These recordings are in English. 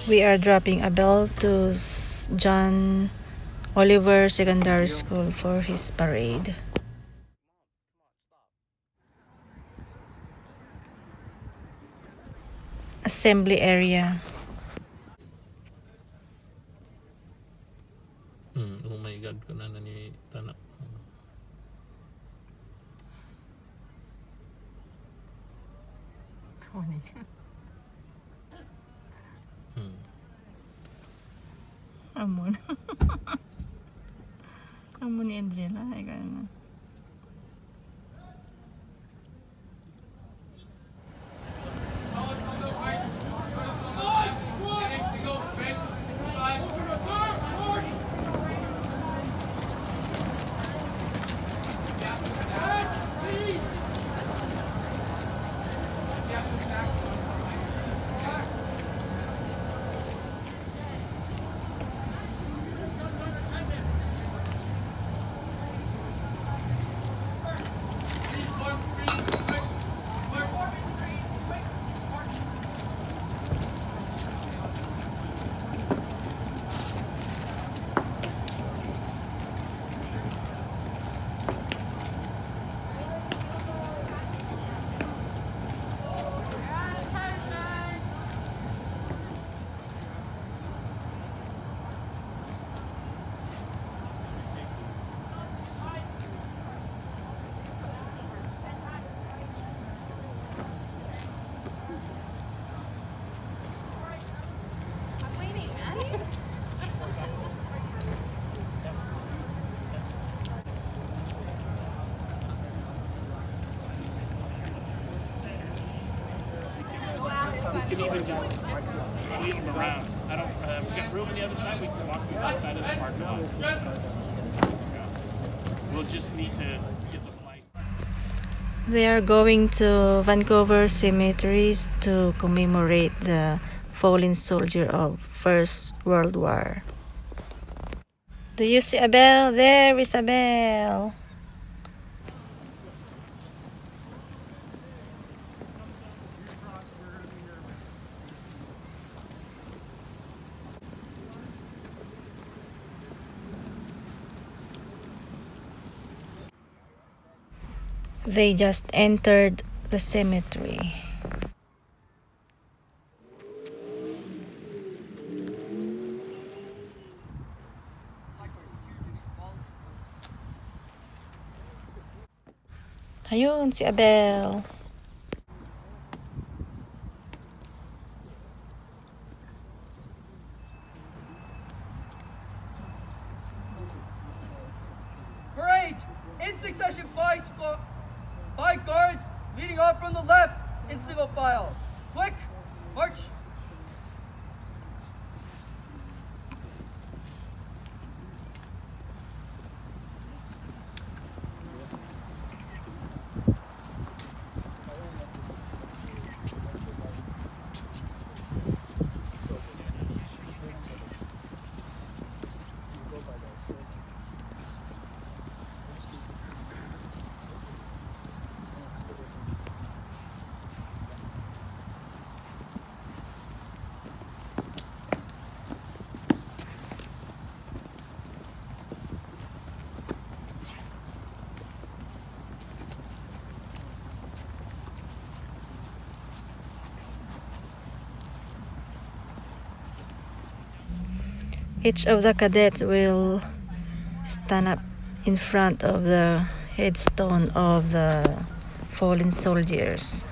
We are dropping a bell to John Oliver Secondary School for his parade. Assembly area. Oh my God, ko na ni tanak. Amon. Amon ni Andrea ay ganun. We can even just wheel them around. I don't. We got room on the other side. We can walk the other side of the parking lot. We'll just need to get the flight. They are going to Vancouver cemeteries to commemorate the fallen soldier of First World War. Do you see a bell? There is a bell. They just entered the cemetery. Ayun, si Abel. Parade! In succession, five guards leading off from the left in single file. Quick, march! Each of the cadets will stand up in front of the headstone of the fallen soldiers.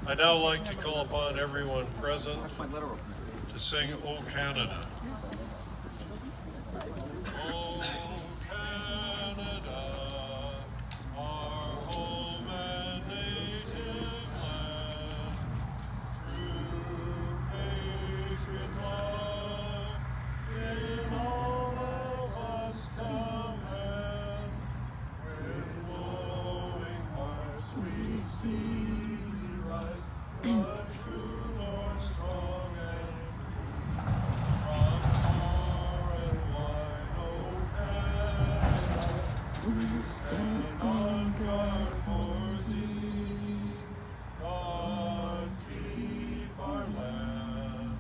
I'd now like to call upon everyone present to sing O Canada. O Canada, our home and native land. stand on guard for thee. God keep our land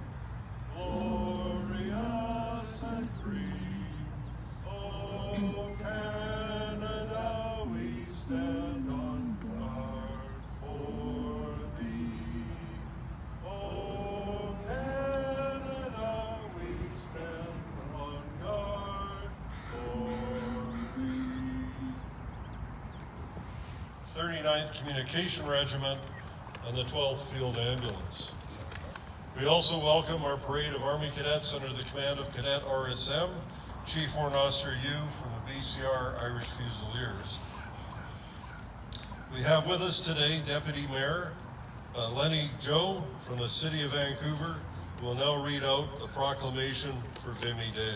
glorious and free. Oh, Canada, we stand on guard for thee. Oh, Canada, we stand on guard for thee. 39th Communication Regiment and the 12th Field Ambulance. We also welcome our parade of Army Cadets under the command of Cadet RSM, Chief Warrant Officer Yu from the BCR Irish Fusiliers. We have with us today Deputy Mayor Lenny Joe from the City of Vancouver, who will now read out the proclamation for Vimy Day.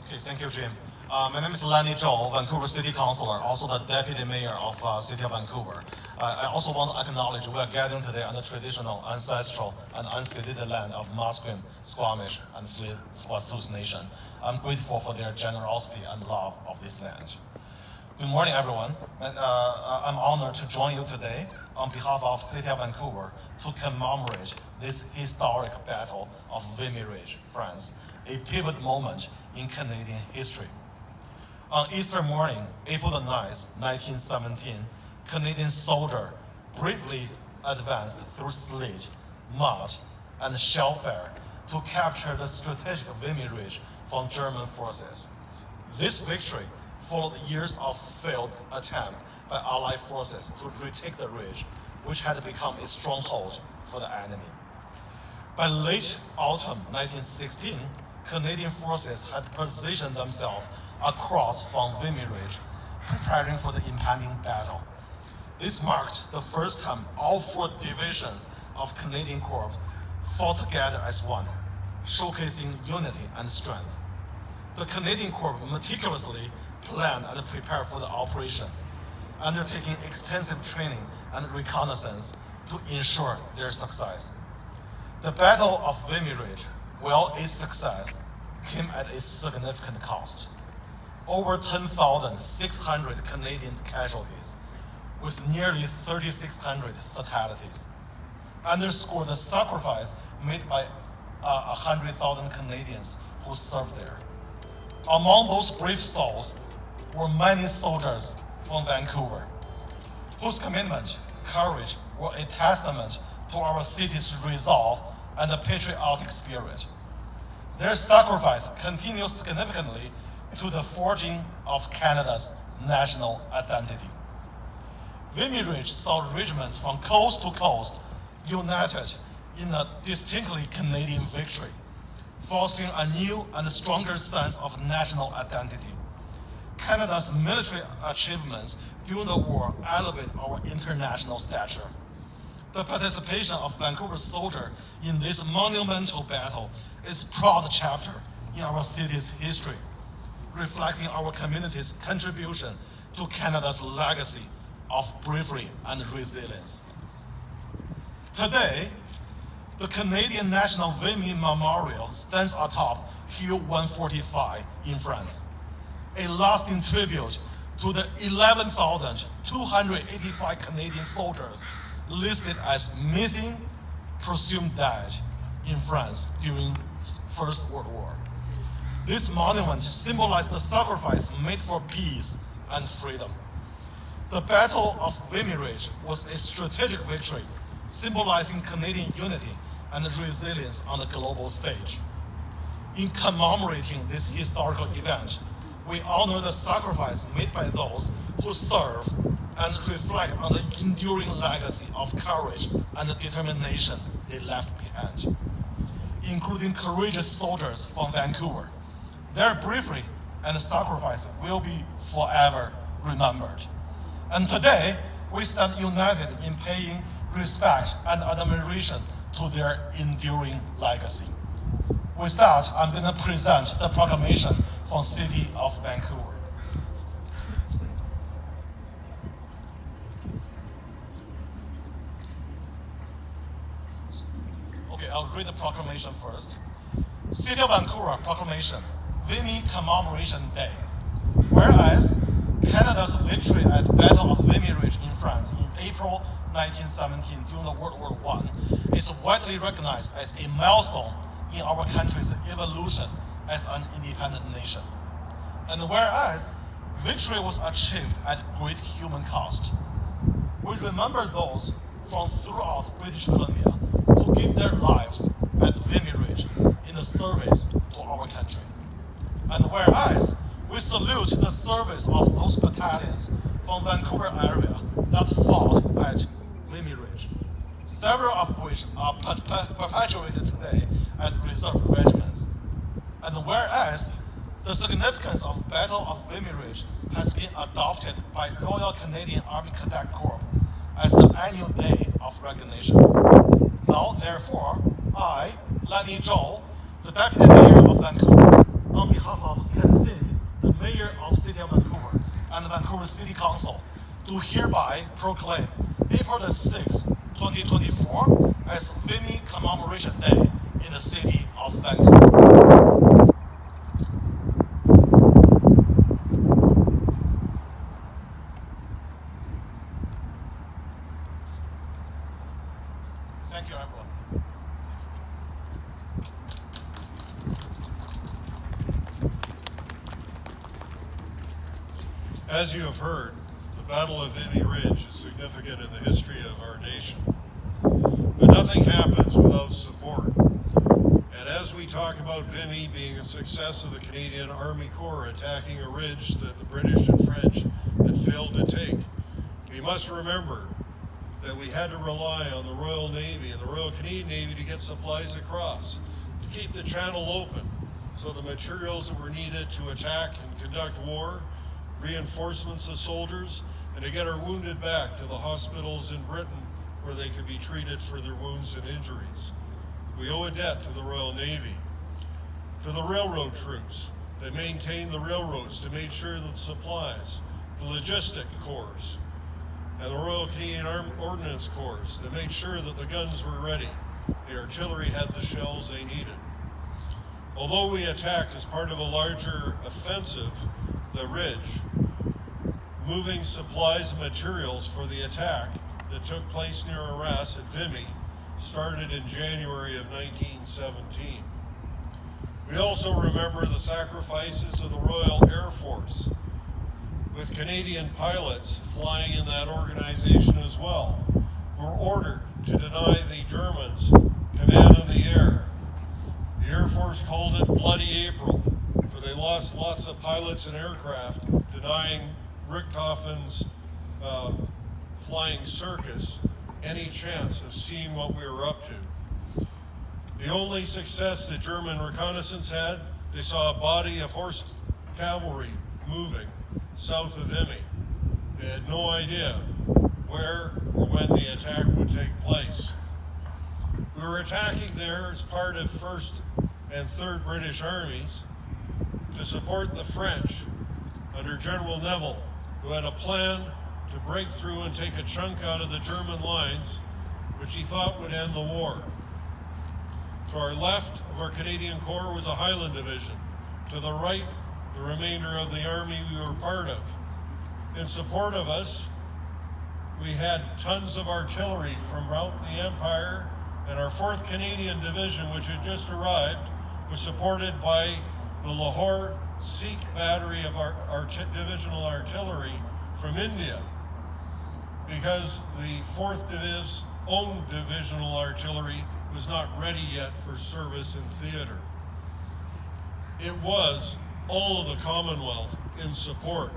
Okay, thank you, Jim. My name is Lenny Zhou, Vancouver City Councilor, also the Deputy Mayor of City of Vancouver. I also want to acknowledge we are gathering today on the traditional, ancestral, and unceded land of Musqueam, Squamish, and Tsleil-Waututh Nation. I'm grateful for their generosity and love of this land. Good morning, everyone. I'm honored to join you today on behalf of City of Vancouver to commemorate this historic battle of Vimy Ridge, France, a pivotal moment in Canadian history. On Easter morning, April the 9th, 1917, Canadian soldiers bravely advanced through sleet, mud, and shellfire to capture the strategic Vimy Ridge from German forces. This victory followed years of failed attempt by Allied forces to retake the ridge, which had become a stronghold for the enemy. By late autumn 1916, Canadian forces had positioned themselves across from Vimy Ridge, preparing for the impending battle. This marked the first time all 4 divisions of Canadian Corps fought together as one, showcasing unity and strength. The Canadian Corps meticulously planned and prepared for the operation, undertaking extensive training and reconnaissance to ensure their success. The Battle of Vimy Ridge, while its success, came at a significant cost. Over 10,600 Canadian casualties, with nearly 3,600 fatalities, underscore the sacrifice made by 100,000 Canadians who served there. Among those brave souls were many soldiers from Vancouver, whose commitment, courage were a testament to our city's resolve and the patriotic spirit. Their sacrifice continues significantly to the forging of Canada's national identity. Vimy Ridge saw regiments from coast to coast united in a distinctly Canadian victory, fostering a new and stronger sense of national identity. Canada's military achievements during the war elevate our international stature. The participation of Vancouver soldiers in this monumental battle is a proud chapter in our city's history, reflecting our community's contribution to Canada's legacy of bravery and resilience. Today, the Canadian National Vimy Memorial stands atop Hill 145 in France, a lasting tribute to the 11,285 Canadian soldiers listed as missing, presumed dead in France during First World War. This monument symbolized the sacrifice made for peace and freedom. The Battle of Vimy Ridge was a strategic victory, symbolizing Canadian unity and resilience on the global stage. In commemorating this historical event, we honor the sacrifice made by those who serve and reflect on the enduring legacy of courage and determination they left behind, including courageous soldiers from Vancouver. Their bravery and sacrifice will be forever remembered. And today, we stand united in paying respect and admiration to their enduring legacy. With that, I'm going to present the proclamation from City of Vancouver. Okay, I'll read the proclamation first. City of Vancouver Proclamation, Vimy Commemoration Day. Whereas Canada's victory at Battle of Vimy Ridge in France in April 1917 during the World War I is widely recognized as a milestone in our country's evolution as an independent nation. And whereas victory was achieved at great human cost, we remember those from throughout British Columbia who gave their lives at Vimy Ridge in the service to our country. And whereas we salute the service of those battalions from Vancouver area that fought at Vimy Ridge, several of which are perpetuated today at reserve regiments. And whereas the significance of Battle of Vimy Ridge has been adopted by Royal Canadian Army Cadet Corps as the annual day of recognition. Now, therefore, I, Lanny Zhou, the Deputy Mayor of Vancouver, on behalf of Ken Sin, the Mayor of City of Vancouver, and the Vancouver City Council, do hereby proclaim April the 6th, 2024 as Vimy Commemoration Day in the City of Vancouver. Thank you, everyone. As you have heard, the Battle of Vimy Ridge is significant in the history of our nation. But nothing happens without support. And as we talk about Vimy being a success of the Canadian Army Corps attacking a ridge that the British and French had failed to take, we must remember that we had to rely on the Royal Navy and the Royal Canadian Navy to get supplies across, to keep the channel open, so the materials that were needed to attack and conduct war, reinforcements of soldiers, and to get our wounded back to the hospitals in Britain where they could be treated for their wounds and injuries. We owe a debt to the Royal Navy, to the railroad troops that maintained the railroads to make sure that supplies, the logistic corps, and the Royal Canadian Ordnance Corps that made sure that the guns were ready. The artillery had the shells they needed. Although we attacked as part of a larger offensive, the ridge, moving supplies and materials for the attack that took place near Arras at Vimy started in January of 1917. We also remember the sacrifices of the Royal Air Force, with Canadian pilots flying in that organization as well, were ordered to deny the Germans command of the air. The Air Force called it Bloody April, for they lost lots of pilots and aircraft, denying Richthofen's flying circus any chance of seeing what we were up to. The only success the German reconnaissance had, they saw a body of horse cavalry moving south of Vimy. They had no idea where or when the attack would take place. We were attacking there as part of 1st and 3rd British Armies to support the French under General Neville, who had a plan to break through and take a chunk out of the German lines, which he thought would end the war. To our left of our Canadian Corps was a Highland Division. To the right, the remainder of the army we were part of. In support of us, we had tons of artillery from throughout the Empire, and our 4th Canadian Division, which had just arrived, was supported by the Lahore Sikh battery of our divisional artillery from India, because the 4th Div's own divisional artillery was not ready yet for service in theater. It was all of the Commonwealth in support.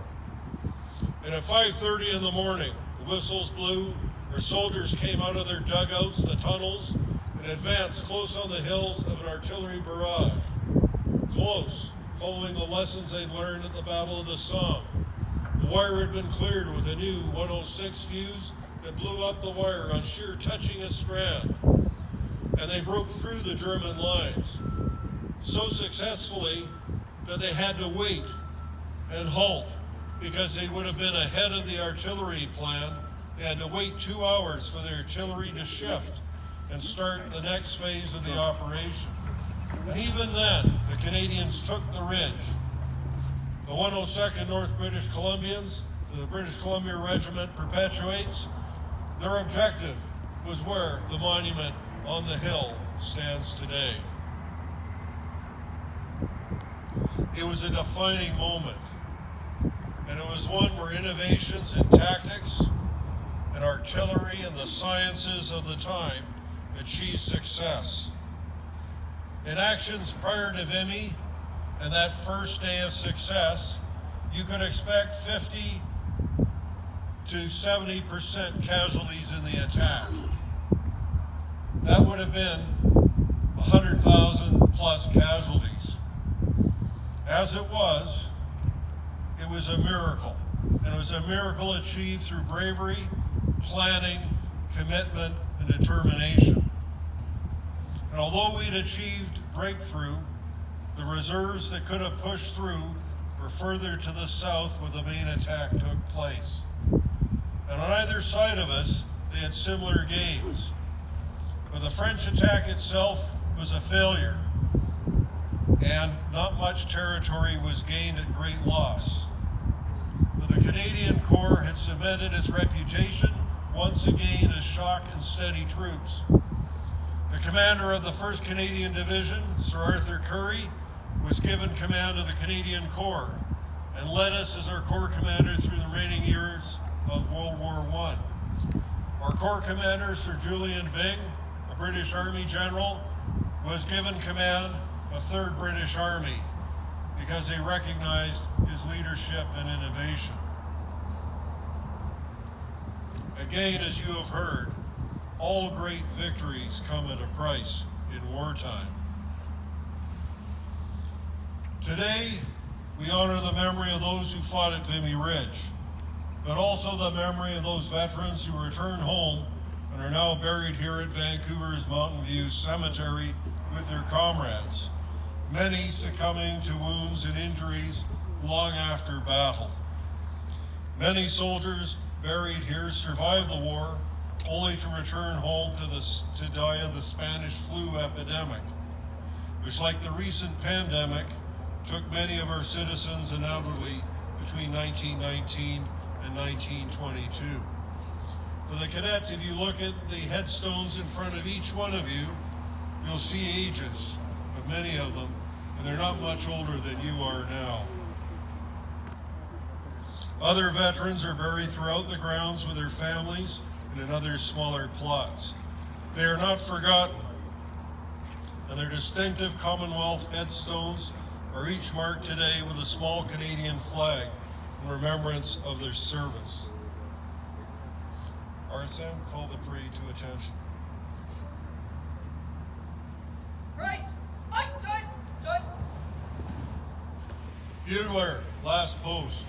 And at 5:30 in the morning, the whistles blew, our soldiers came out of their dugouts, the tunnels, and advanced close on the hills of an artillery barrage. Close, following the lessons they'd learned at the Battle of the Somme. The wire had been cleared with a new 106 fuse that blew up the wire on sheer touching a strand. And they broke through the German lines so successfully that they had to wait and halt because they would have been ahead of the artillery plan. They had to wait 2 hours for the artillery to shift and start the next phase of the operation. And even then, the Canadians took the ridge. The 102nd North British Columbians, the British Columbia Regiment perpetuates, their objective was where the monument on the hill stands today. It was a defining moment, and it was one where innovations in tactics and artillery and the sciences of the time achieved success. In actions prior to Vimy and that first day of success, you could expect 50 to 70% casualties in the attack. That would have been 100,000 plus casualties. As it was a miracle. And it was a miracle achieved through bravery, planning, commitment, and determination. And although we'd achieved breakthrough, the reserves that could have pushed through were further to the south where the main attack took place. And on either side of us, they had similar gains. But the French attack itself was a failure, and not much territory was gained at great loss. But the Canadian Corps had cemented its reputation once again as shock and steady troops. The commander of the 1st Canadian Division, Sir Arthur Currie, was given command of the Canadian Corps and led us as our Corps commander through the remaining years of World War I. Our Corps commander, Sir Julian Byng, a British Army general, was given command of 3rd British Army because they recognized his leadership and innovation. Again, as you have heard, all great victories come at a price in wartime. Today, we honor the memory of those who fought at Vimy Ridge, but also the memory of those veterans who returned home and are now buried here at Vancouver's Mountain View Cemetery with their comrades, many succumbing to wounds and injuries long after battle. Many soldiers buried here survived the war only to return home to die of the Spanish flu epidemic, which, like the recent pandemic, took many of our citizens and elderly between 1919 and 1922. For the cadets, if you look at the headstones in front of each one of you, you'll see ages of many of them, and they're not much older than you are now. Other veterans are buried throughout the grounds with their families and in other smaller plots. They are not forgotten, and their distinctive Commonwealth headstones are each marked today with a small Canadian flag in remembrance of their service. RSM, call the parade to attention. Right. Done. Bugler, last post.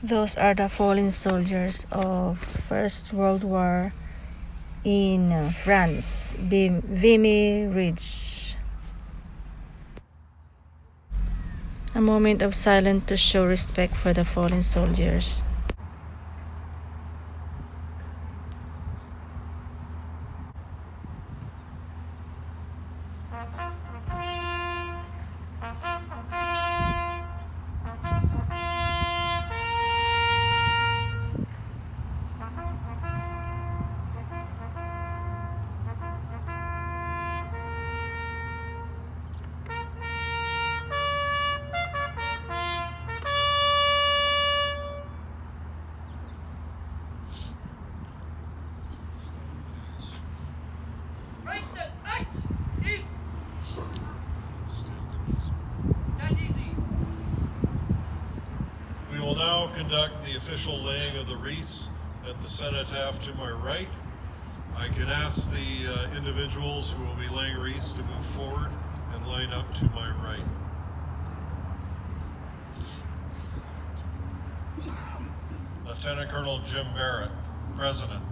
Those are the fallen soldiers of First World War in France, Vimy Ridge. A moment of silence to show respect for the fallen soldiers. Right step, right! Easy! Stand easy. We will now conduct the official laying of the wreaths at the cenotaph to my right. I can ask the individuals who will be laying wreaths to move forward and line up to my right. Lieutenant Colonel Jim Barrett, President.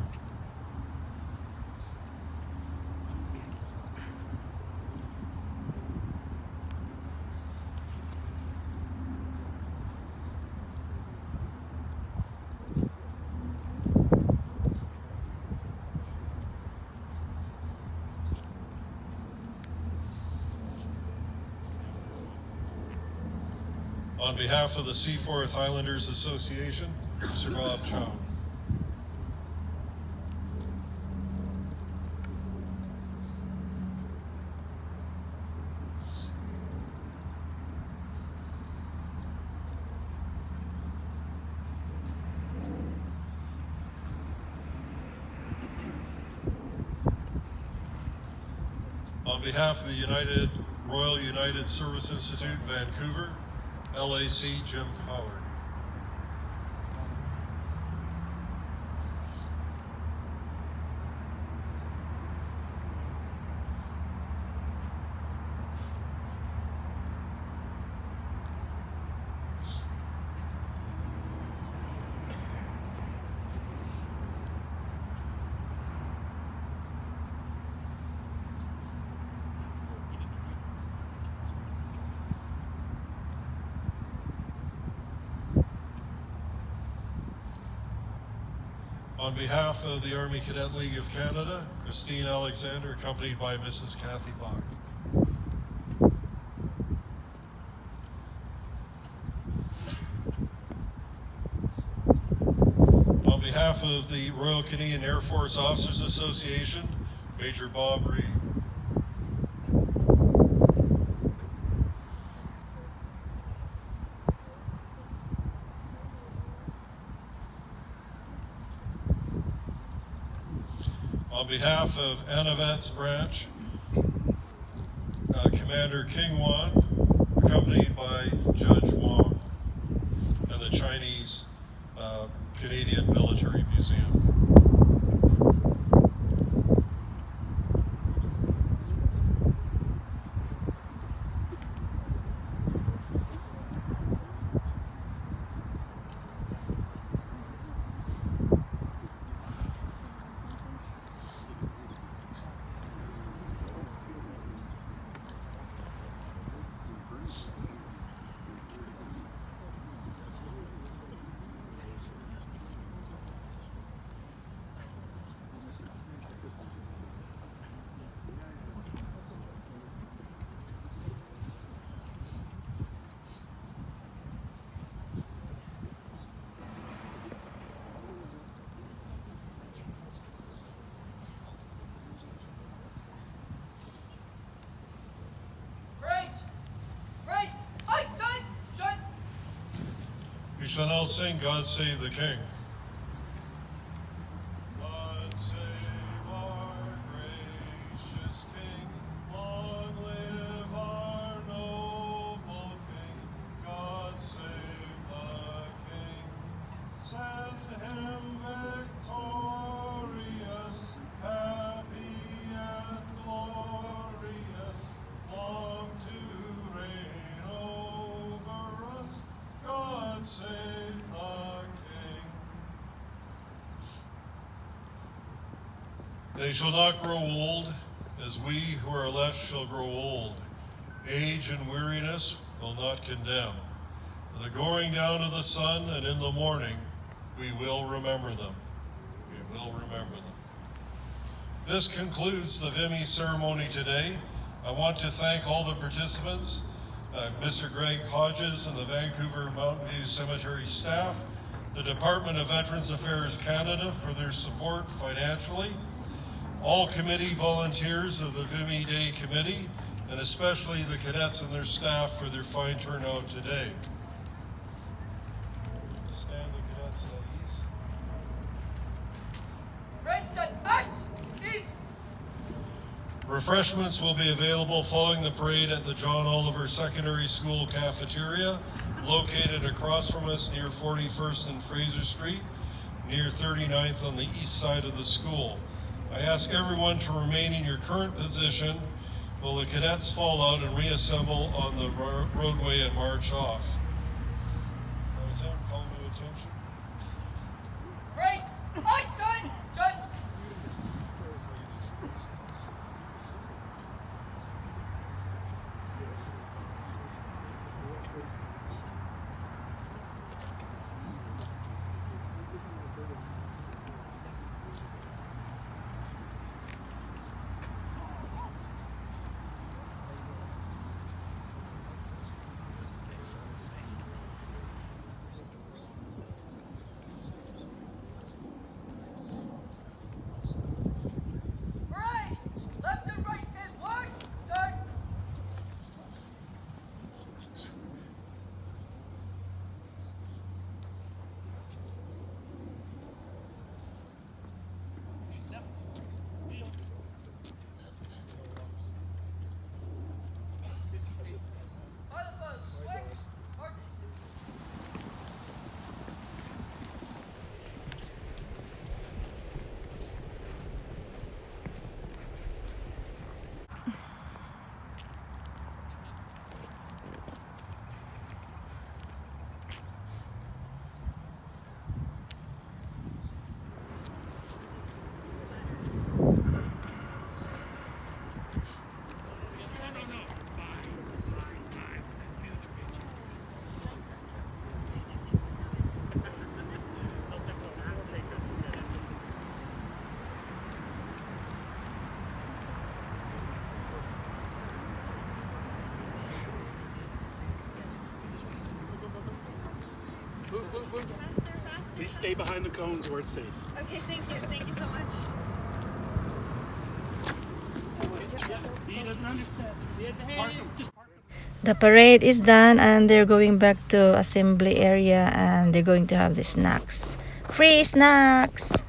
On behalf of the Seaforth Highlanders Association, Sir Bob Chow. On behalf of the Royal United Service Institute, Vancouver, LAC Jim Howard. On behalf of the Army Cadet League of Canada, Christine Alexander, accompanied by Mrs. Kathy Bach. On behalf of the Royal Canadian Air Force Officers Association, Major Bob Reed. On behalf of Anavet's branch, Commander King Wan, accompanied by Judge Wong, and the Chinese Canadian Military Museum. Right! Right! Right! Shut! Shut! We shall now sing God Save the King. God save our gracious King, long live our noble King. God save the King, send him victorious, happy and glorious, long to reign over us. God save the They shall not grow old, as we who are left shall grow old. Age and weariness will not condemn. The going down of the sun and in the morning, we will remember them. We will remember them. This concludes the Vimy ceremony today. I want to thank all the participants, Mr. Greg Hodges and the Vancouver Mountain View Cemetery staff, the Department of Veterans Affairs Canada for their support financially, all committee volunteers of the Vimy Day Committee, and especially the cadets and their staff for their fine turnout today. Stand the cadets at ease. Grandstand at ease. Refreshments will be available following the parade at the John Oliver Secondary School cafeteria, located across from us near 41st and Fraser Street, near 39th on the east side of the school. I ask everyone to remain in your current position while the cadets fall out and reassemble on the roadway and march off. Was that call to attention? Great. Attention. Right. Left and right is one. Turn. Alpha, switch. March. Faster, faster. Please stay behind the cones where it's safe. Okay, thank you. Thank you so much. He doesn't understand. Park him. Just park him. The parade is done and they're going back to assembly area and they're going to have the snacks. Free snacks!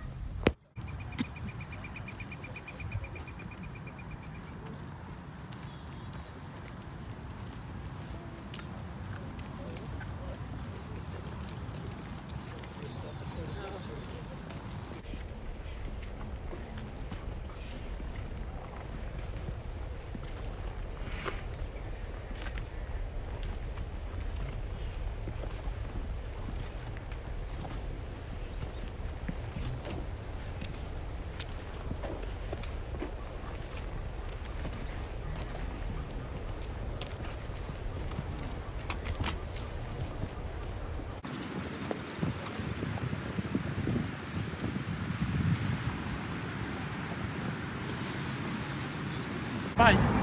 Bye.